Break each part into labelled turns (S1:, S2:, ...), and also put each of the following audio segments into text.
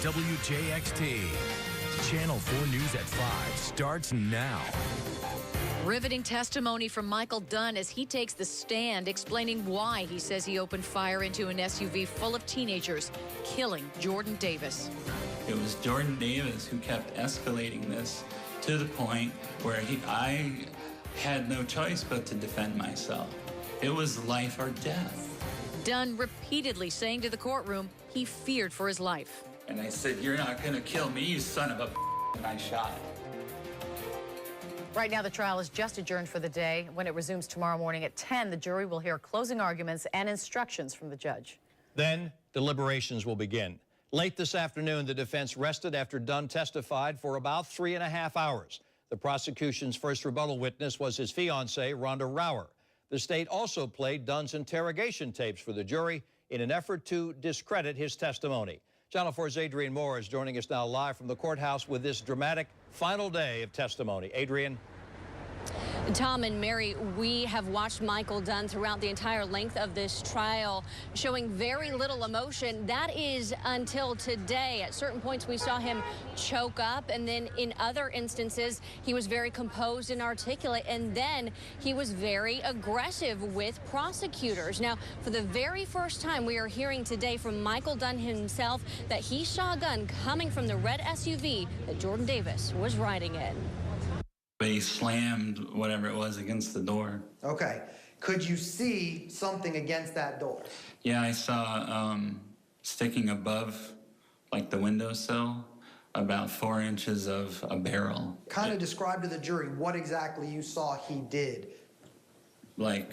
S1: WJXT. Channel 4 News at 5 starts now.
S2: Riveting testimony from Michael Dunn as he takes the stand, explaining why he says he opened fire into an SUV full of teenagers, killing Jordan Davis.
S3: It was Jordan Davis who kept escalating this to the point where I had no choice but to defend myself. It was life or death.
S2: Dunn repeatedly saying to the courtroom he feared for his life.
S3: And I said, "You're not going to kill me, you son of a," and I shot.
S2: Right now, the trial is just adjourned for the day. When it resumes tomorrow morning at 10, the jury will hear closing arguments and instructions from the judge.
S4: Then deliberations will begin. Late this afternoon, the defense rested after Dunn testified for about 3.5 hours. The prosecution's first rebuttal witness was his fiancée, Rhonda Rauer. The state also played Dunn's interrogation tapes for the jury in an effort to discredit his testimony. Channel 4's Adrian Moore is joining us now live from the courthouse with this dramatic final day of testimony. Adrian.
S5: Tom and Mary, we have watched Michael Dunn throughout the entire length of this trial, showing very little emotion. That is until today. At certain points, we saw him choke up, and then in other instances, he was very composed and articulate, and then he was very aggressive with prosecutors. Now, for the very first time, we are hearing today from Michael Dunn himself that he saw a gun coming from the red SUV that Jordan Davis was riding in.
S3: But he slammed whatever it was against the door.
S6: Okay. Could you see something against that door?
S3: Yeah, I saw sticking above, like the windowsill, about 4 inches of a barrel.
S6: Kind of describe to the jury what exactly you saw he did.
S3: Like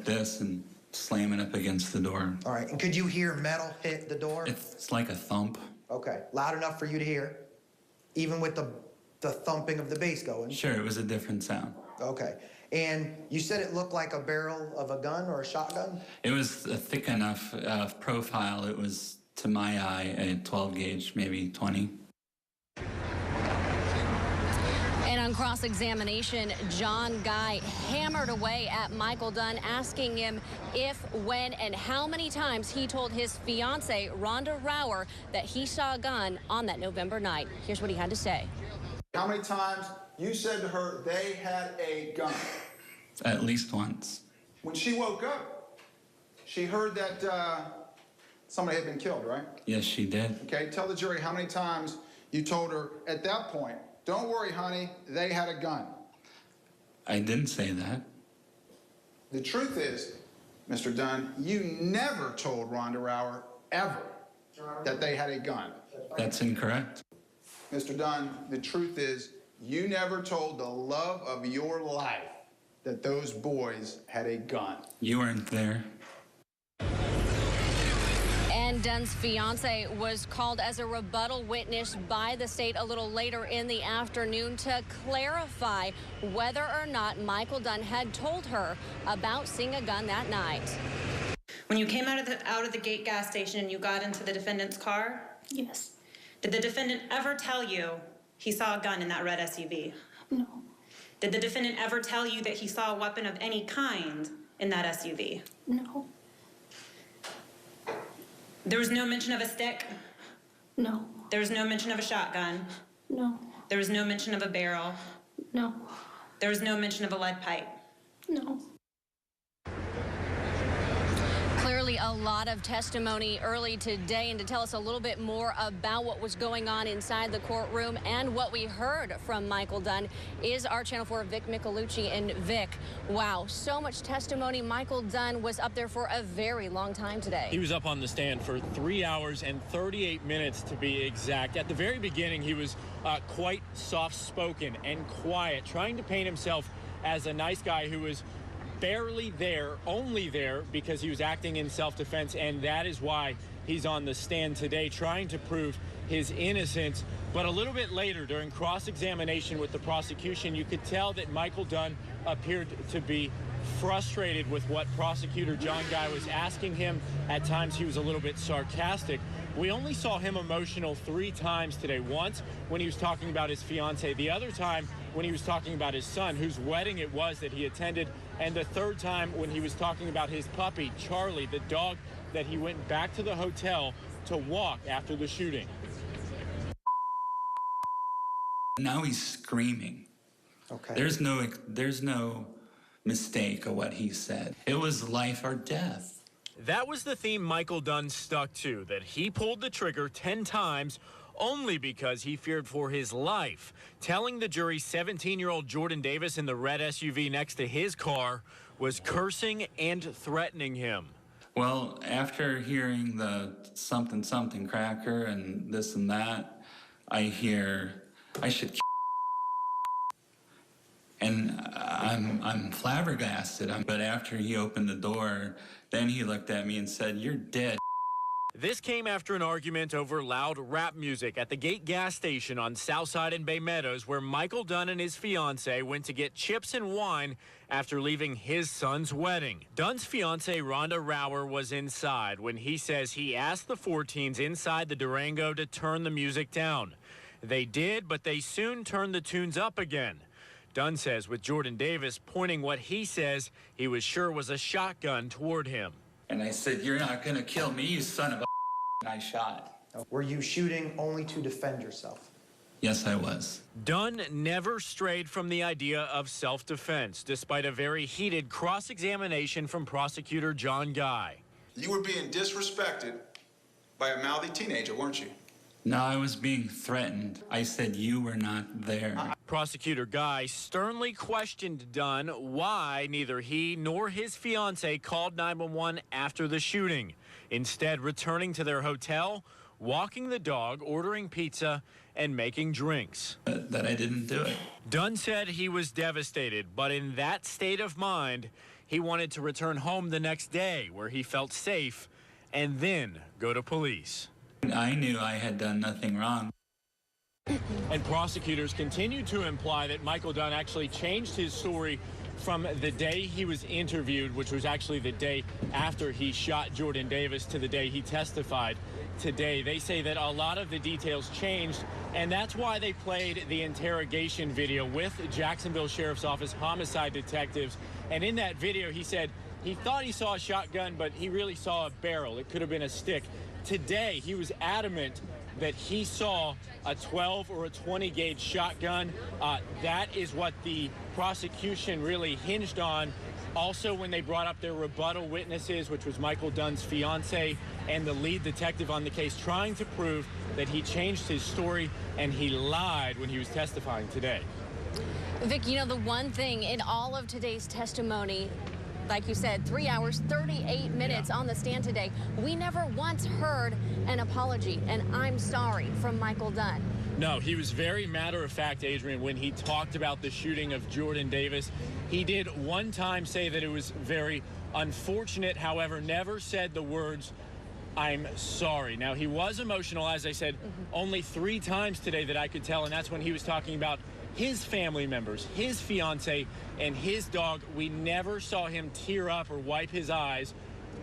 S3: this and slamming up against the door.
S6: All right. And could you hear metal hit the door?
S3: It's like a thump.
S6: Okay. Loud enough for you to hear? Even with the thumping of the bass going?
S3: Sure, it was a different sound.
S6: Okay. And you said it looked like a barrel of a gun or a shotgun?
S3: It was a thick enough profile. It was, to my eye, a 12 gauge, maybe 20.
S5: And on cross-examination, John Guy hammered away at Michael Dunn, asking him if, when, and how many times he told his fiancée, Rhonda Rauer, that he saw a gun on that November night. Here's what he had to say.
S7: How many times you said to her they had a gun?
S3: At least once.
S7: When she woke up, she heard that somebody had been killed, right?
S3: Yes, she did.
S7: Okay, tell the jury how many times you told her at that point, "Don't worry, honey, they had a gun."
S3: I didn't say that.
S7: The truth is, Mr. Dunn, you never told Rhonda Rauer ever that they had a gun.
S3: That's incorrect.
S7: Mr. Dunn, the truth is, you never told the love of your life that those boys had a gun.
S3: You weren't there.
S5: And Dunn's fiancée was called as a rebuttal witness by the state a little later in the afternoon to clarify whether or not Michael Dunn had told her about seeing a gun that night.
S8: When you came out of the gate gas station and you got into the defendant's car?
S9: Yes.
S8: Did the defendant ever tell you he saw a gun in that red SUV?
S9: No.
S8: Did the defendant ever tell you that he saw a weapon of any kind in that SUV?
S9: No.
S8: There was no mention of a stick?
S9: No.
S8: There was no mention of a shotgun?
S9: No.
S8: There was no mention of a barrel?
S9: No.
S8: There was no mention of a lead pipe?
S9: No.
S5: Clearly a lot of testimony early today, and to tell us a little bit more about what was going on inside the courtroom and what we heard from Michael Dunn is our Channel 4 Vic Michelucci. And Vic, wow, so much testimony. Michael Dunn was up there for a very long time today.
S10: He was up on the stand for 3 hours and 38 minutes to be exact. At the very beginning, he was quite soft-spoken and quiet, trying to paint himself as a nice guy who was barely there, only there because he was acting in self-defense, and that is why he's on the stand today trying to prove his innocence. But a little bit later, during cross-examination with the prosecution, you could tell that Michael Dunn appeared to be frustrated with what prosecutor John Guy was asking him. At times he was a little bit sarcastic. We only saw him emotional 3 times today. Once when he was talking about his fiancée, the other time when he was talking about his son, whose wedding it was that he attended, and the 3rd time when he was talking about his puppy, Charlie, the dog that he went back to the hotel to walk after the shooting.
S3: Now he's screaming.
S6: Okay.
S3: There's no mistake of what he said. It was life or death.
S10: That was the theme Michael Dunn stuck to, that he pulled the trigger 10 times only because he feared for his life, telling the jury 17-year-old Jordan Davis in the red SUV next to his car was cursing and threatening him.
S3: Well, after hearing the something something cracker and this and that, I hear I should kill. And I'm flabbergasted. But after he opened the door, then he looked at me and said, "You're dead."
S10: This came after an argument over loud rap music at the Gate gas station on Southside and Bay Meadows, where Michael Dunn and his fiancée went to get chips and wine after leaving his son's wedding. Dunn's fiancée, Rhonda Rower, was inside when he says he asked the 4 teens inside the Durango to turn the music down. They did, but they soon turned the tunes up again. Dunn says with Jordan Davis pointing what he says he was sure was a shotgun toward him.
S3: And I said, "You're not going to kill me, you son of a," and I shot.
S6: Were you shooting only to defend yourself?
S3: Yes, I was.
S10: Dunn never strayed from the idea of self-defense, despite a very heated cross-examination from prosecutor John Guy.
S7: You were being disrespected by a mouthy teenager, weren't you?
S3: No, I was being threatened. I said you were not there.
S10: Prosecutor Guy sternly questioned Dunn why neither he nor his fiancée called 911 after the shooting, instead returning to their hotel, walking the dog, ordering pizza, and making drinks.
S3: That I didn't do it.
S10: Dunn said he was devastated, but in that state of mind, he wanted to return home the next day where he felt safe and then go to police.
S3: I knew I had done nothing wrong.
S10: And prosecutors continued to imply that Michael Dunn actually changed his story from the day he was interviewed, which was actually the day after he shot Jordan Davis, to the day he testified today. They say that a lot of the details changed, and that's why they played the interrogation video with Jacksonville Sheriff's Office homicide detectives. And in that video, he said he thought he saw a shotgun, but he really saw a barrel. It could have been a stick. Today, he was adamant that he saw a 12 or a 20 gauge shotgun. That is what the prosecution really hinged on. Also, when they brought up their rebuttal witnesses, which was Michael Dunn's fiance and the lead detective on the case, trying to prove that he changed his story and he lied when he was testifying today.
S5: Vic, you know, the one thing in all of today's testimony, like you said, 3 hours, 38 minutes on the stand today, we never once heard an apology, and "I'm sorry" from Michael Dunn.
S10: No, he was very matter-of-fact, Adrian, when he talked about the shooting of Jordan Davis. He did one time say that it was very unfortunate, however, never said the words, "I'm sorry." Now, he was emotional, as I said, only 3 times today that I could tell, and that's when he was talking about his family members, his fiance, and his dog. We never saw him tear up or wipe his eyes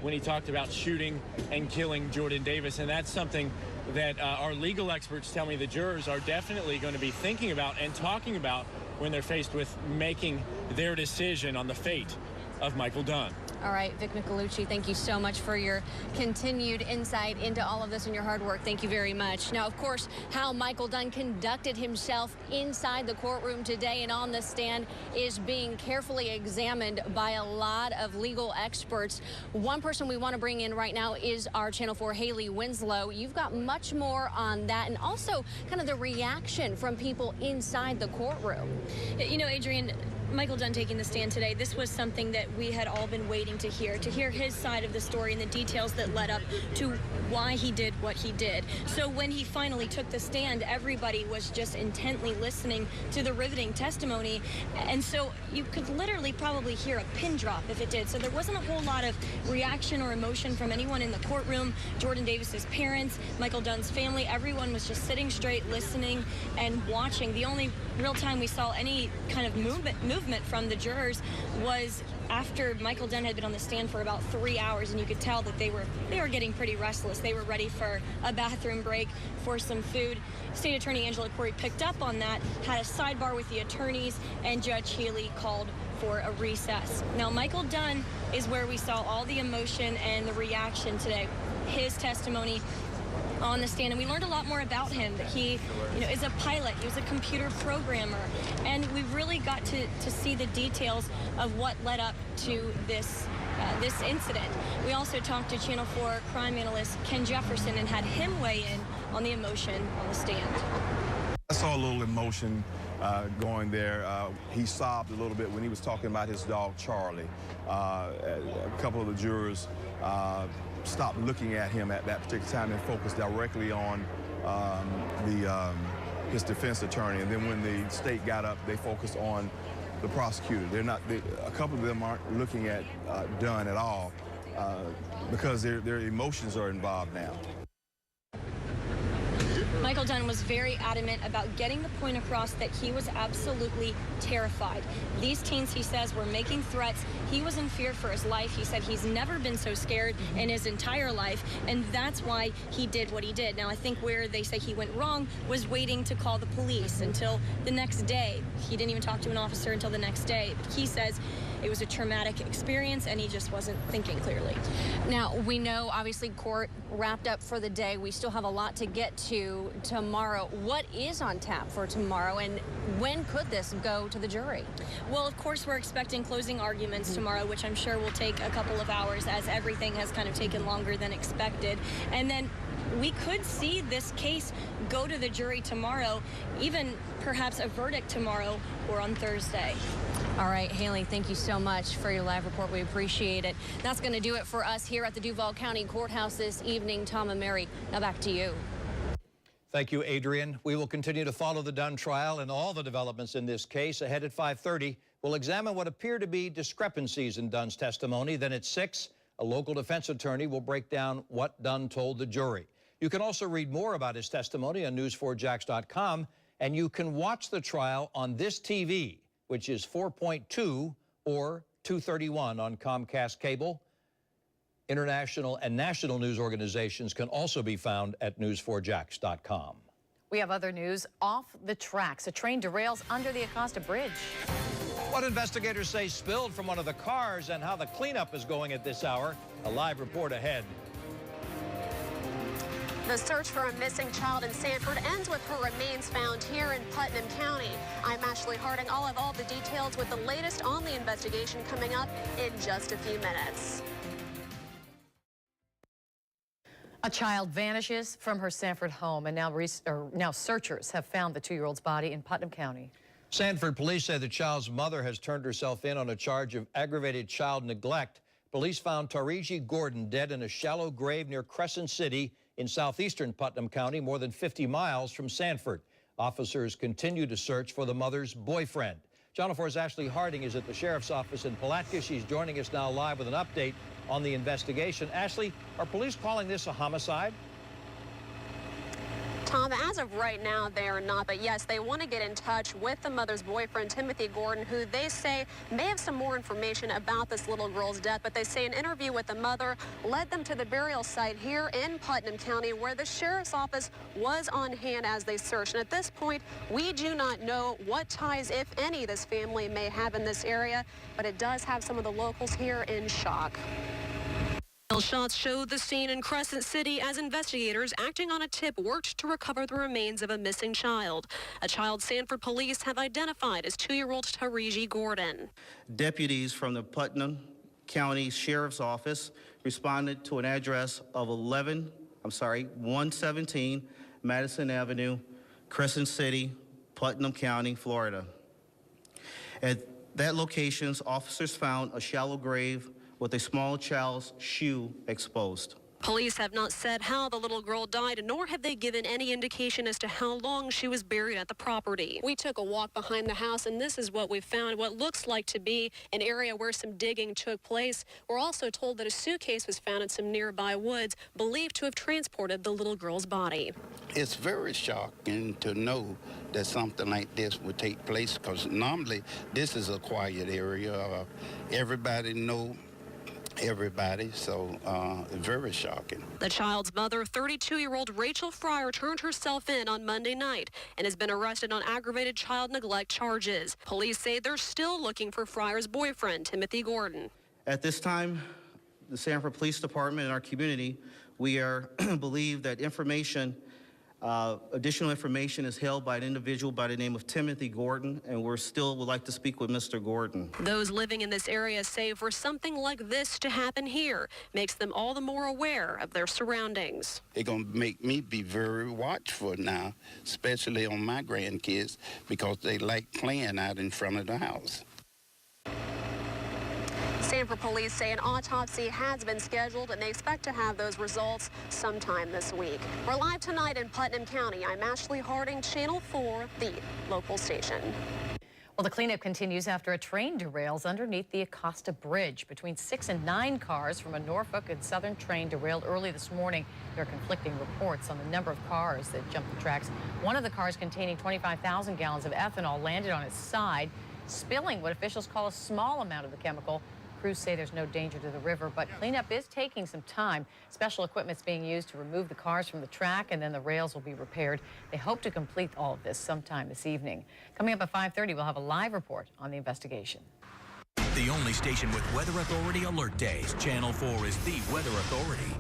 S10: when he talked about shooting and killing Jordan Davis, and that's something that our legal experts tell me the jurors are definitely going to be thinking about and talking about when they're faced with making their decision on the fate of Michael Dunn.
S5: All right, Vic Micolucci, thank you so much for your continued insight into all of this and your hard work. Thank you very much. Now, of course, how Michael Dunn conducted himself inside the courtroom today and on the stand is being carefully examined by a lot of legal experts. One person we want to bring in right now is our Channel 4 Haley Winslow. You've got much more on that, and also kind of the reaction from people inside the courtroom.
S9: You know, Adrian, Michael Dunn taking the stand today, this was something that we had all been waiting to hear his side of the story and the details that led up to why he did what he did. So when he finally took the stand, everybody was just intently listening to the riveting testimony, and so you could literally probably hear a pin drop if it did. So there wasn't a whole lot of reaction or emotion from anyone in the courtroom. Jordan Davis's parents, Michael Dunn's family, everyone was just sitting straight, listening and watching. The only real time we saw any kind of movement from the jurors was after Michael Dunn had been on the stand for about 3 hours, and you could tell that they were getting pretty restless. They were ready for a bathroom break, for some food. State Attorney Angela Corey picked up on that, had a sidebar with the attorneys, and Judge Healy called for a recess. Now, Michael Dunn is where we saw all the emotion and the reaction today. His testimony on the stand, and we learned a lot more about him, that he is a pilot, he was a computer programmer, and we really got to see the details of what led up to this incident. We also talked to Channel 4 crime analyst Ken Jefferson and had him weigh in on the emotion on the stand.
S11: I saw a little emotion going there. He sobbed a little bit when he was talking about his dog, Charlie. A couple of the jurors stopped looking at him at that particular time and focused directly on his defense attorney. And then when the state got up, they focused on the prosecutor. A couple of them aren't looking at Dunn at all because their emotions are involved now.
S9: Michael Dunn was very adamant about getting the point across that he was absolutely terrified. These teens, he says, were making threats. He was in fear for his life. He said he's never been so scared in his entire life, and that's why he did what he did. Now, I think where they say he went wrong was waiting to call the police until the next day. He didn't even talk to an officer until the next day. But he says it was a traumatic experience, and he just wasn't thinking clearly.
S5: Now, we know, obviously, court wrapped up for the day. We still have a lot to get to tomorrow. What is on tap for tomorrow, and when could this go to the jury?
S9: Well, of course, we're expecting closing arguments tomorrow, which I'm sure will take a couple of hours, as everything has kind of taken longer than expected. And then we could see this case go to the jury tomorrow, even perhaps a verdict tomorrow or on Thursday.
S5: All right, Haley, thank you so much for your live report. We appreciate it. That's going to do it for us here at the Duval County Courthouse this evening. Tom and Mary, now back to you.
S4: Thank you, Adrian. We will continue to follow the Dunn trial and all the developments in this case. Ahead at 5:30, we'll examine what appear to be discrepancies in Dunn's testimony. Then at 6, a local defense attorney will break down what Dunn told the jury. You can also read more about his testimony on news4jax.com, and you can watch the trial on this TV, which is 4.2 or 231 on Comcast cable. International and national news organizations can also be found at news4jax.com.
S2: We have other news off the tracks. A train derails under the Acosta Bridge.
S4: What investigators say spilled from one of the cars and how the cleanup is going at this hour. A live report ahead.
S12: The search for a missing child in Sanford ends with her remains found here in Putnam County. I'm Ashley Harding. I'll have all the details with the latest on the investigation coming up in just a few minutes.
S2: A child vanishes from her Sanford home, and now searchers have found the 2-year-old's body in Putnam County.
S4: Sanford police say the child's mother has turned herself in on a charge of aggravated child neglect. Police found Tariji Gordon dead in a shallow grave near Crescent City in southeastern Putnam County, more than 50 miles from Sanford. Officers continue to search for the mother's boyfriend. Channel 4's Ashley Harding is at the sheriff's office in Palatka. She's joining us now live with an update on the investigation. Ashley, are police calling this a homicide?
S12: Tom, as of right now, they are not, but yes, they want to get in touch with the mother's boyfriend, Timothy Gordon, who they say may have some more information about this little girl's death, but they say an interview with the mother led them to the burial site here in Putnam County, where the sheriff's office was on hand as they searched. And at this point, we do not know what ties, if any, this family may have in this area, but it does have some of the locals here in shock. Shots showed the scene in Crescent City as investigators acting on a tip worked to recover the remains of a missing child. A child Sanford police have identified as 2-year-old Tariji Gordon.
S13: Deputies from the Putnam County Sheriff's Office responded to an address of 117 Madison Avenue, Crescent City, Putnam County, Florida. At that location, officers found a shallow grave with a small child's shoe exposed.
S12: Police have not said how the little girl died, nor have they given any indication as to how long she was buried at the property. We took a walk behind the house, and this is what we found, what looks like to be an area where some digging took place. We're also told that a suitcase was found in some nearby woods, believed to have transported the little girl's body.
S14: It's very shocking to know that something like this would take place, because normally this is a quiet area. Everybody know everybody, so very shocking.
S12: The child's mother, 32-year-old Rachel Fryer, turned herself in on Monday night and has been arrested on aggravated child neglect charges. Police say they're still looking for Fryer's boyfriend, Timothy Gordon.
S13: At this time, the Sanford Police Department and our community, we believe that additional information is held by an individual by the name of Timothy Gordon, and we still would like to speak with Mr. Gordon.
S12: Those living in this area say for something like this to happen here makes them all the more aware of their surroundings.
S14: It's going to make me be very watchful now, especially on my grandkids, because they like playing out in front of the house.
S12: Sanford police say an autopsy has been scheduled and they expect to have those results sometime this week. We're live tonight in Putnam County. I'm Ashley Harding, Channel 4, the local station.
S2: Well, the cleanup continues after a train derails underneath the Acosta Bridge. Between 6 and 9 cars from a Norfolk and Southern train derailed early this morning. There are conflicting reports on the number of cars that jumped the tracks. One of the cars containing 25,000 gallons of ethanol landed on its side, spilling what officials call a small amount of the chemical. Crews say there's no danger to the river, but cleanup is taking some time. Special equipment's being used to remove the cars from the track, and then the rails will be repaired. They hope to complete all of this sometime this evening. Coming up at 5:30, we'll have a live report on the investigation.
S1: The only station with Weather Authority alert days. Channel 4 is the Weather Authority.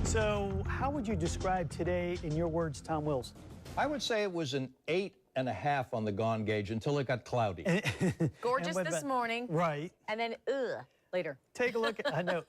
S15: So how would you describe today in your words, Tom Wilson?
S4: I would say it was an 8.5 on the gone gauge until it got cloudy.
S2: Gorgeous this morning.
S15: Right.
S2: And then, later.
S15: Take a look at, I know,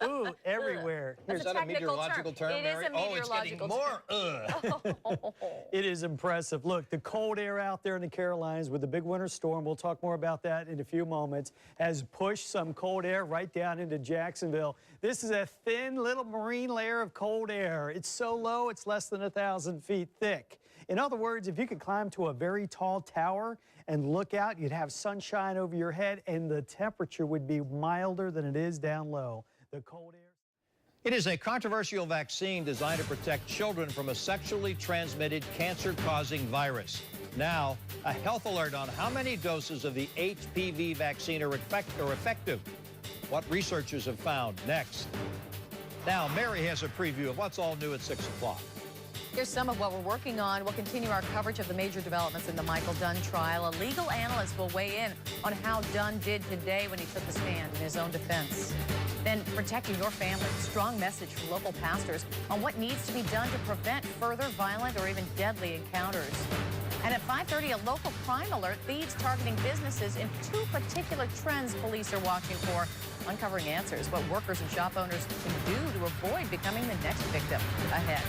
S15: everywhere.
S4: Is that a meteorological term, Mary?
S2: It is a meteorological
S4: term.
S15: It is impressive. Look, the cold air out there in the Carolinas with the big winter storm, we'll talk more about that in a few moments, has pushed some cold air right down into Jacksonville. This is a thin little marine layer of cold air. It's so low, it's less than 1,000 feet thick. In other words, if you could climb to a very tall tower and look out, you'd have sunshine over your head, and the temperature would be milder than it is down low. The cold air.
S4: It is a controversial vaccine designed to protect children from a sexually transmitted cancer-causing virus. Now, a health alert on how many doses of the HPV vaccine are effective. What researchers have found next. Now, Mary has a preview of what's all new at 6 o'clock.
S2: Here's some of what we're working on. We'll continue our coverage of the major developments in the Michael Dunn trial. A legal analyst will weigh in on how Dunn did today when he took the stand in his own defense. Then protecting your family. Strong message from local pastors on what needs to be done to prevent further violent or even deadly encounters. And at 5:30, a local crime alert, thieves targeting businesses in 2 particular trends police are watching for. Uncovering answers, what workers and shop owners can do to avoid becoming the next victim. Ahead.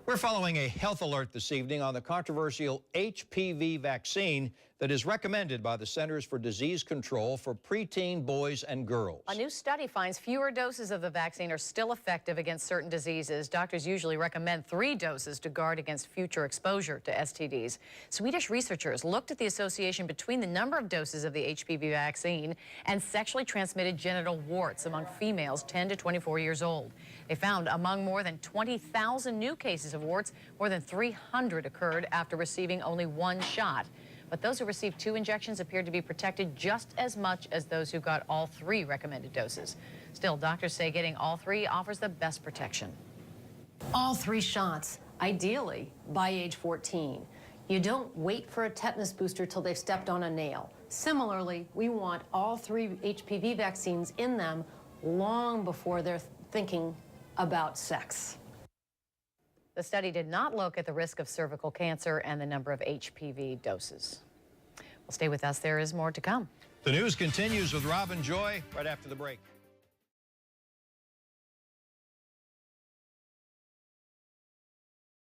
S4: We're following a health alert this evening on the controversial HPV vaccine that is recommended by the Centers for Disease Control for preteen boys and girls.
S2: A new study finds fewer doses of the vaccine are still effective against certain diseases. Doctors usually recommend 3 doses to guard against future exposure to STDs. Swedish researchers looked at the association between the number of doses of the HPV vaccine and sexually transmitted genital warts among females 10 to 24 years old. They found among more than 20,000 new cases of warts, more than 300 occurred after receiving only 1 shot. But those who received 2 injections appeared to be protected just as much as those who got all 3 recommended doses. Still, doctors say getting all 3 offers the best protection.
S16: All 3 shots, ideally by age 14. You don't wait for a tetanus booster till they've stepped on a nail. Similarly, we want all 3 HPV vaccines in them long before they're thinking about sex.
S2: The study did not look at the risk of cervical cancer and the number of HPV doses. Well, stay with us. There is more to come.
S4: The news continues with Rob and Joy right after the break.